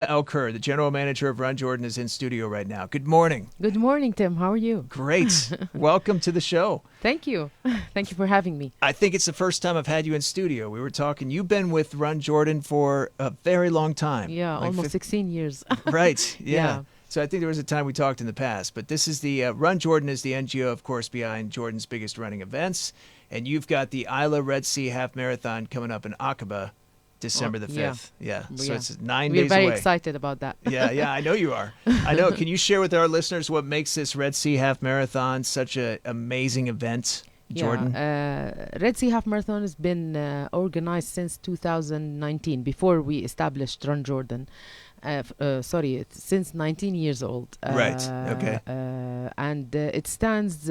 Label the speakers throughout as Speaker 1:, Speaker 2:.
Speaker 1: El Kurd, the general manager of Run Jordan, is in studio right now. Good morning.
Speaker 2: Good morning, Tim. How are you?
Speaker 1: Great. Welcome to the show.
Speaker 2: Thank you. Thank you for having me.
Speaker 1: I think it's the first time I've had you in studio. We were talking. You've been with Run Jordan for a very long time.
Speaker 2: Yeah, like almost 16 years.
Speaker 1: Right.
Speaker 2: Yeah.
Speaker 1: So I think there was a time we talked in the past. But this is the Run Jordan is the NGO, of course, behind Jordan's biggest running events. And you've got the Isla Red Sea Half Marathon coming up in Aqaba, December the 5th. Yeah. So it's 9 days away.
Speaker 2: We're very excited about that.
Speaker 1: Yeah, I know you are. I know. Can you share with our listeners what makes this Red Sea Half Marathon such an amazing event, Jordan?
Speaker 2: Red Sea Half Marathon has been organized since 2019, before we established Run Jordan. It's since 19 years old.
Speaker 1: Right. Okay.
Speaker 2: And it stands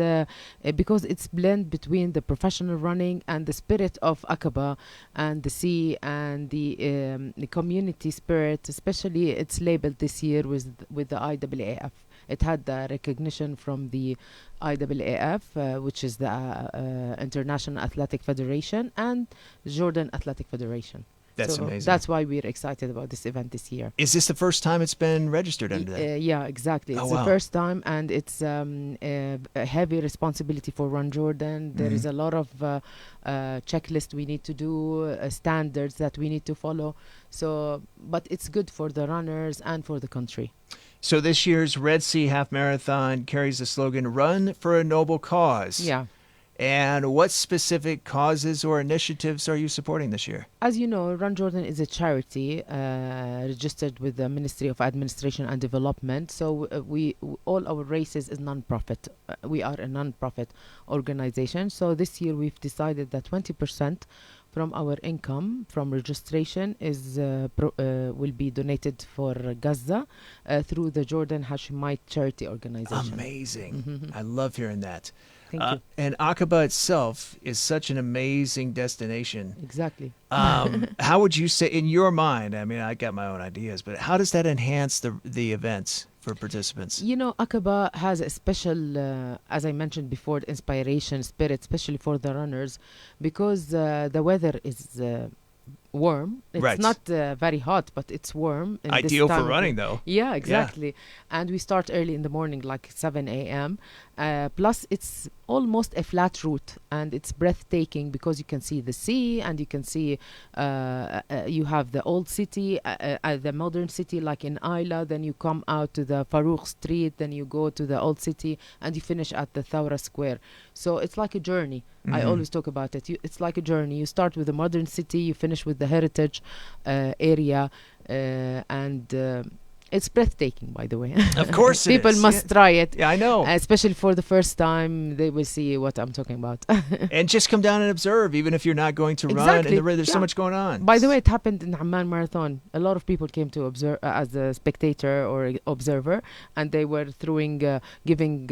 Speaker 2: because it's blend between the professional running and the spirit of Aqaba and the sea and the community spirit. Especially, it's labeled this year with the IAAF. It had the recognition from the IAAF, which is the International Athletic Federation, and Jordan Athletic Federation.
Speaker 1: That's amazing.
Speaker 2: That's why we're excited about this event this year.
Speaker 1: Is this the first time it's been registered under that?
Speaker 2: Yeah, exactly. It's the first time, and it's a heavy responsibility for Run Jordan. There is a lot of checklist we need to do, standards that we need to follow. So, but it's good for the runners and for the country.
Speaker 1: So this year's Red Sea Half Marathon carries the slogan, Run for a Noble Cause.
Speaker 2: Yeah.
Speaker 1: And what specific causes or initiatives are you supporting this year?
Speaker 2: As you know, Run Jordan is a charity registered with the Ministry of Administration and Development. So all our races is non-profit. We are a non-profit organization. So this year we've decided that 20% from our income from registration is will be donated for Gaza through the Jordan Hashemite Charity Organization.
Speaker 1: Amazing.
Speaker 2: Mm-hmm.
Speaker 1: I love hearing that.
Speaker 2: Thank you.
Speaker 1: And Aqaba itself is such an amazing destination.
Speaker 2: Exactly.
Speaker 1: How would you say, in your mind, I mean, I got my own ideas, but how does that enhance the events for participants?
Speaker 2: You know, Aqaba has a special, as I mentioned before, inspiration, spirit, especially for the runners, because the weather is warm. It's not very hot, but it's warm.
Speaker 1: Ideal for running, though.
Speaker 2: Yeah, exactly. Yeah. And we start early in the morning, like 7 a.m. Plus, it's almost a flat route, and it's breathtaking because you can see the sea, and you can see you have the old city, the modern city, like in Isla. Then you come out to the Farouk Street, then you go to the old city, and you finish at the Thawra Square. So it's like a journey. I always talk about it. It's like a journey. You start with the modern city, you finish with the heritage area, and it's breathtaking, by the way.
Speaker 1: Of course
Speaker 2: People must try it.
Speaker 1: Yeah, I know.
Speaker 2: Especially for the first time, they will see what I'm talking about.
Speaker 1: And just come down and observe, even if you're not going to run. And there's so much going on.
Speaker 2: By the way, it happened in Amman Marathon. A lot of people came to observe as a spectator or observer, and they were giving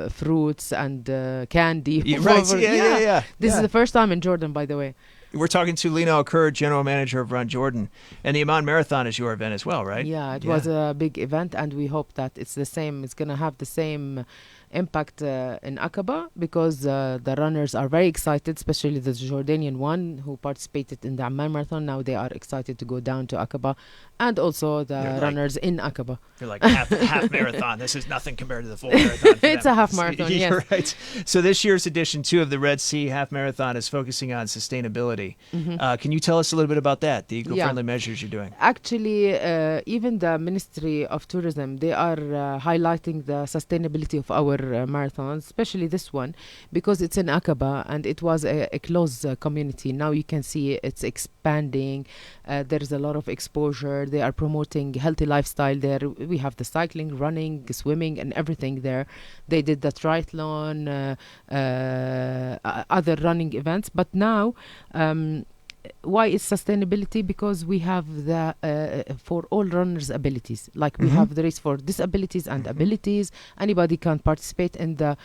Speaker 2: fruits and candy.
Speaker 1: Right. Yeah.
Speaker 2: This is the first time in Jordan, by the way.
Speaker 1: We're talking to Lina El Kurd, general manager of Run Jordan. And the Amman Marathon is your event as well, right?
Speaker 2: Yeah, it was a big event, and we hope that it's the same. It's going to have the same impact in Aqaba, because the runners are very excited, especially the Jordanian one who participated in the Amman Marathon. Now they are excited to go down to Aqaba, and also the runners in Aqaba.
Speaker 1: You're like, half marathon. This is nothing compared to the full marathon.
Speaker 2: It's a half marathon, yes.
Speaker 1: You're right. So this year's edition 2 of the Red Sea Half Marathon is focusing on sustainability. Can you tell us a little bit about that, the eco-friendly measures you're doing?
Speaker 2: Actually, even the Ministry of Tourism, they are highlighting the sustainability of our marathons, especially this one, because it's in Aqaba and it was a closed community. Now you can see it's expanding. There is a lot of exposure. They are promoting healthy lifestyle there. We have the cycling, running, swimming, and everything there. They did the triathlon, other running events. But now, why is sustainability? Because we have the for all runners abilities, like we have the race for disabilities and abilities. Anybody can participate in the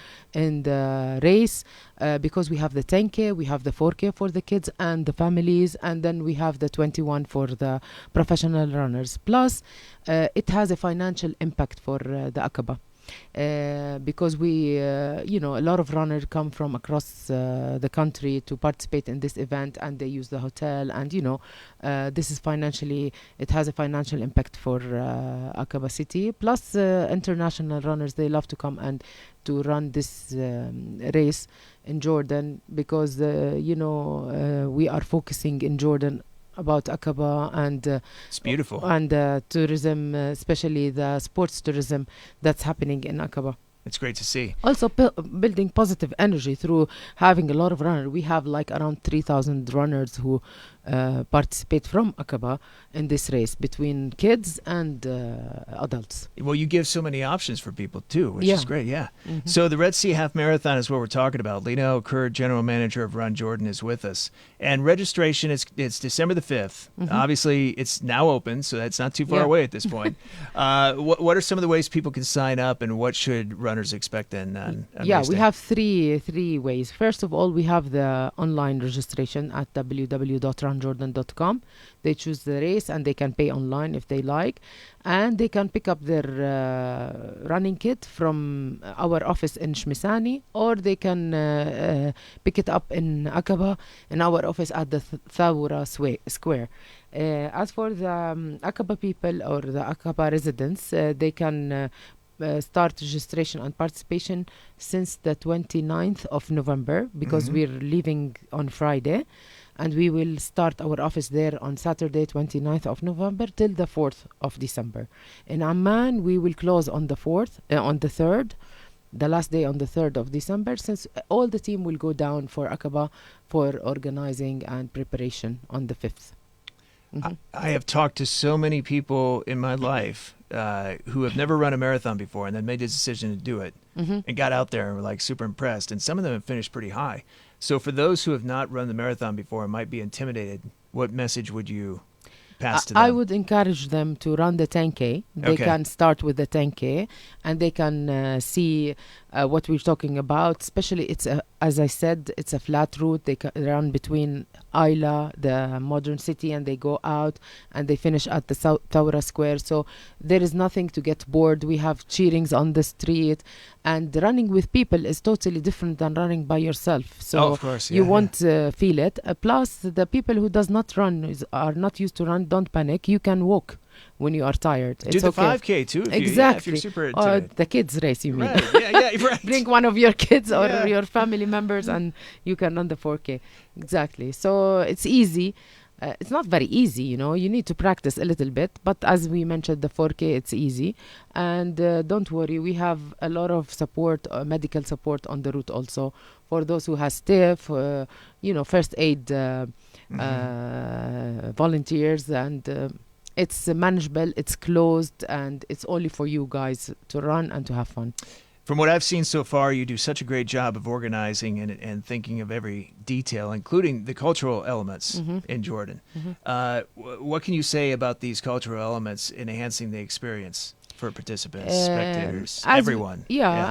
Speaker 2: race, because we have the 10K, we have the 4K for the kids and the families, and then we have the 21 for the professional runners. Plus it has a financial impact for the Aqaba. because we, a lot of runners come from across the country to participate in this event, and they use the hotel, and this is it has a financial impact for Aqaba City. Plus, international runners, they love to come and to run this race in Jordan, because we are focusing in Jordan about Aqaba and
Speaker 1: it's beautiful,
Speaker 2: and tourism, especially the sports tourism that's happening in Aqaba.
Speaker 1: It's great to see.
Speaker 2: Also building positive energy through having a lot of runners. We have like around 3,000 runners who participate from Aqaba in this race, between kids and adults.
Speaker 1: Well, you give so many options for people too, which is great. Yeah.
Speaker 2: Mm-hmm.
Speaker 1: So the Red Sea Half Marathon is what we're talking about. Lina El Kurd, general manager of Run Jordan, is with us, and registration it's December the 5th.
Speaker 2: Mm-hmm.
Speaker 1: Obviously, it's now open, so that's not too far away at this point. What are some of the ways people can sign up, and what should runners expect then? On race
Speaker 2: we
Speaker 1: day?
Speaker 2: have three ways. First of all, we have the online registration at www.runjordan.com. They choose the race and they can pay online if they like, and they can pick up their running kit from our office in Shmisani, or they can pick it up in Aqaba in our office at the Thawra Square. As for the Aqaba people or the Aqaba residents, they can start registration and participation since the 29th of November, because we're leaving on Friday, and we will start our office there on Saturday 29th of November till the 4th of December. In Amman, we will close on the 3rd, the last day on the 3rd of December, since all the team will go down for Aqaba for organizing and preparation on the 5th.
Speaker 1: I have talked to so many people in my life who have never run a marathon before, and then made the decision to do it and got out there and were like super impressed. And some of them have finished pretty high. So for those who have not run the marathon before and might be intimidated, what message would you pass to them?
Speaker 2: I would encourage them to run the 10K. They can start with the 10K, and they can see what we're talking about. Especially, as I said, it's a flat route. They run between Ayla, the modern city, and they go out and they finish at the Thawra Square. So there is nothing to get bored. We have cheerings on the street, and running with people is totally different than running by yourself. So
Speaker 1: of course,
Speaker 2: you won't feel it. Plus, the people who does not run are not used to run. Don't panic. You can walk when you are tired.
Speaker 1: Do the 5K too.
Speaker 2: Exactly.
Speaker 1: If you're super
Speaker 2: Or
Speaker 1: intimidated.
Speaker 2: the kids race, you mean?
Speaker 1: Right. Yeah, right.
Speaker 2: Bring one of your kids or
Speaker 1: Yeah.
Speaker 2: your family members, and you can run the 4K. Exactly. So it's easy. It's not very easy, you need to practice a little bit, but as we mentioned, the 4K, it's easy. And don't worry, we have a lot of support, medical support on the route also, for those who has stiff, first aid volunteers, and it's manageable, it's closed, and it's only for you guys to run and to have fun.
Speaker 1: From what I've seen so far, you do such a great job of organizing and thinking of every detail, including the cultural elements in Jordan. What can you say about these cultural elements in enhancing the experience for participants, spectators, everyone?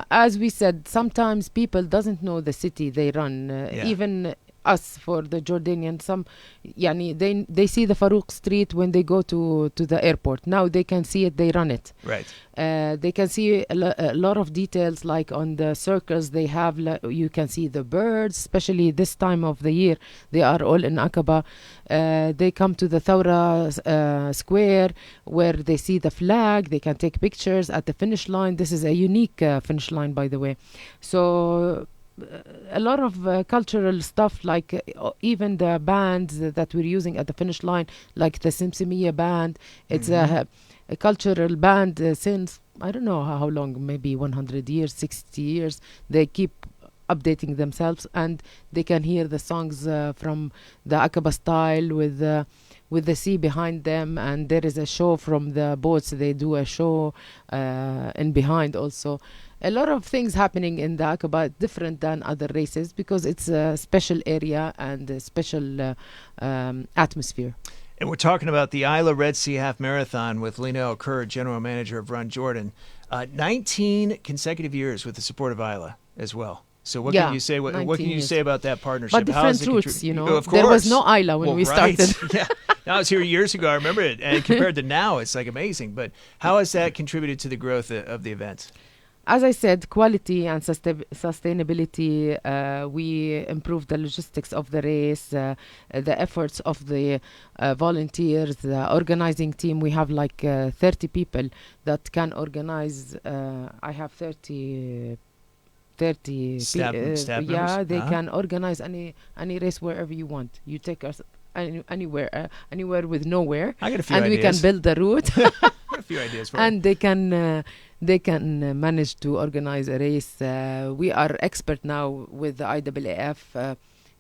Speaker 2: As we said, sometimes people doesn't know the city they run. Even us, for the Jordanians, they see the Farouk Street when they go to the airport. Now they can see it, they run it.
Speaker 1: Right.
Speaker 2: They can see a lot of details, like on the circles they have. You can see the birds, especially this time of the year. They are all in Aqaba. They come to the Thawra Square, where they see the flag. They can take pictures at the finish line. This is a unique finish line, by the way. So a lot of cultural stuff, like even the bands that we're using at the finish line, like the Simsimiya band. It's a cultural band since, I don't know how long, maybe 100 years, 60 years. They keep updating themselves, and they can hear the songs from the Aqaba style with the sea behind them, and there is a show from the boats. They do a show in behind also. A lot of things happening in the Aqaba, different than other races, because it's a special area and a special atmosphere.
Speaker 1: And we're talking about the Isla Red Sea Half Marathon with Lina El Kurd, general manager of Run Jordan. 19 consecutive years with the support of Isla as well. So what can you say? What can you say about that partnership?
Speaker 2: But different routes,
Speaker 1: Of course.
Speaker 2: There was no Isla when we started.
Speaker 1: Yeah, I was here years ago. I remember it, and compared to now, it's like amazing. But how has that contributed to the growth of the event?
Speaker 2: as I said, quality and sustainability. We improve the logistics of the race, the efforts of the volunteers, the organizing team. We have like 30 people that can organize. I have 30
Speaker 1: Staff
Speaker 2: yeah,
Speaker 1: members?
Speaker 2: they can organize any race wherever you want. You take us anywhere with nowhere,
Speaker 1: I got a few
Speaker 2: and
Speaker 1: ideas.
Speaker 2: we can build the route.
Speaker 1: I got a few ideas for
Speaker 2: And they can manage to organize a race. We are expert now with the IAAF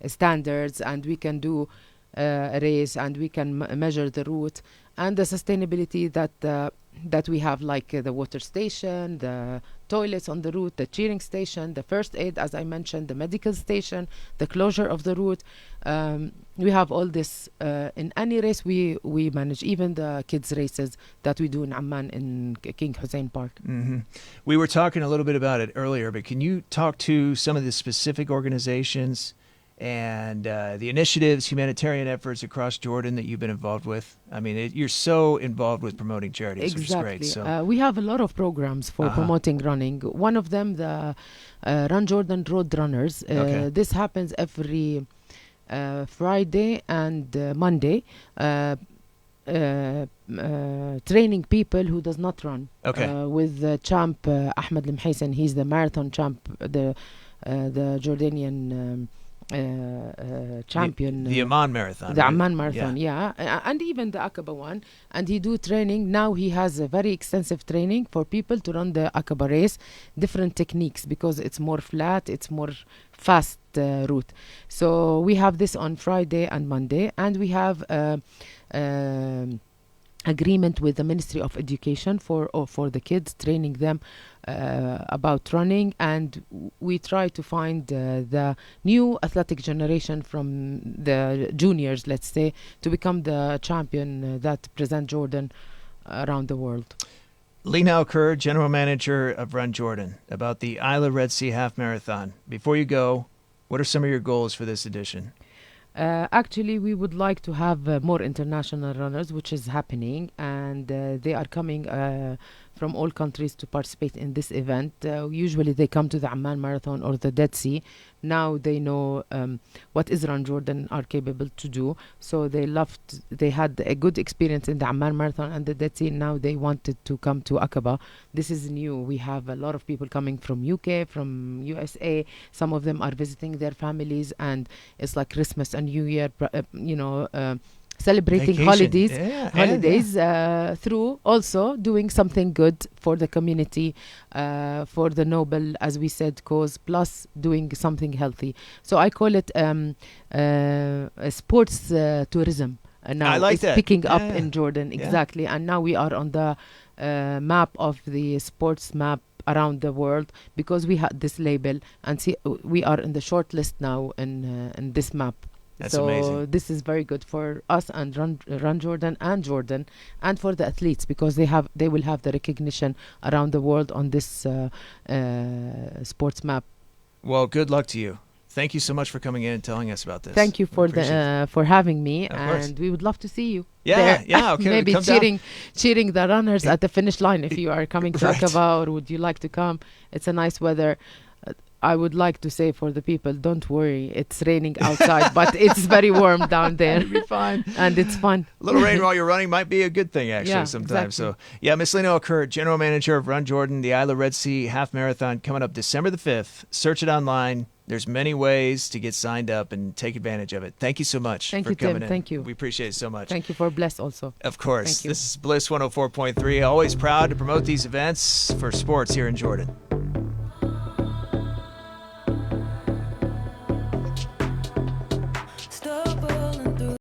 Speaker 2: standards, and we can do a race, and we can measure the route and the sustainability that we have, like the water station, the toilets on the route, the cheering station, the first aid, as I mentioned, the medical station, the closure of the route. We have all this in any race we manage, even the kids races that we do in Amman in King Hussein Park.
Speaker 1: Mm-hmm. We were talking a little bit about it earlier, but can you talk to some of the specific organizations and the initiatives, humanitarian efforts across Jordan that you've been involved with? I mean, you're so involved with promoting charities,
Speaker 2: Exactly.
Speaker 1: which is great. So.
Speaker 2: We have a lot of programs for promoting running. One of them, the Run Jordan Road Runners.
Speaker 1: Okay.
Speaker 2: This happens every Friday and Monday. Training people who does not run.
Speaker 1: Okay.
Speaker 2: With champ Ahmed Lemhaysen. He's the marathon champ, the Jordanian champion.
Speaker 1: The Amman Marathon.
Speaker 2: The
Speaker 1: right?
Speaker 2: Amman Marathon, yeah. And even the Aqaba one. And he do training. Now he has a very extensive training for people to run the Aqaba race. Different techniques, because it's more flat, it's more fast route. So we have this on Friday and Monday. And we have agreement with the Ministry of Education for the kids, training them about running, and we try to find the new athletic generation from the juniors, let's say, to become the champion that present Jordan around the world.
Speaker 1: Lina El Kurd, General Manager of Run Jordan, about the Isla Red Sea Half Marathon. Before you go, what are some of your goals for this edition?
Speaker 2: Actually, we would like to have more international runners, which is happening, and they are coming from all countries to participate in this event. Usually they come to the Amman Marathon or the Dead Sea. Now they know what Run Jordan are capable to do. So they had a good experience in the Amman Marathon and the Dead Sea. Now they wanted to come to Aqaba. This is new. We have a lot of people coming from UK, from USA. Some of them are visiting their families, and it's like Christmas and New Year, celebrating
Speaker 1: Vacation.
Speaker 2: holidays through also doing something good for the community, for the noble, as we said, cause, plus doing something healthy. So I call it sports tourism. Now
Speaker 1: I like
Speaker 2: it's
Speaker 1: that.
Speaker 2: picking up in Jordan, exactly.
Speaker 1: Yeah.
Speaker 2: And now we are on the map of the sports map around the world, because we had this label, and we are in the short list now in this map.
Speaker 1: That's
Speaker 2: so
Speaker 1: amazing.
Speaker 2: This is very good for us and Run Jordan, and for the athletes, because they will have the recognition around the world on this sports map.
Speaker 1: Well, good luck to you. Thank you so much for coming in and telling us about this.
Speaker 2: Thank you for having me,
Speaker 1: Of course.
Speaker 2: and we would love to see you.
Speaker 1: Yeah,
Speaker 2: there.
Speaker 1: yeah, okay.
Speaker 2: Maybe
Speaker 1: come down.
Speaker 2: cheering the runners at the finish line if you are coming to
Speaker 1: Right.
Speaker 2: Aqaba, or would you like to come? It's a nice weather. I would like to say for the people, don't worry, it's raining outside, but it's very warm down there.
Speaker 1: It'll be fine.
Speaker 2: And it's fun.
Speaker 1: A little rain while you're running might be a good thing, actually,
Speaker 2: Yeah,
Speaker 1: sometimes.
Speaker 2: exactly.
Speaker 1: So, yeah, Miss Lina El Kurd, General Manager of Run Jordan, the Isla Red Sea Half Marathon, coming up December the 5th. Search it online. There's many ways to get signed up and take advantage of it. Thank you so much
Speaker 2: Thank
Speaker 1: for
Speaker 2: you, Tim.
Speaker 1: coming in.
Speaker 2: Thank you.
Speaker 1: We appreciate it so much.
Speaker 2: Thank you for Bless also.
Speaker 1: Of course.
Speaker 2: Thank you.
Speaker 1: This is Bliss 104.3. Always proud to promote these events for sports here in Jordan.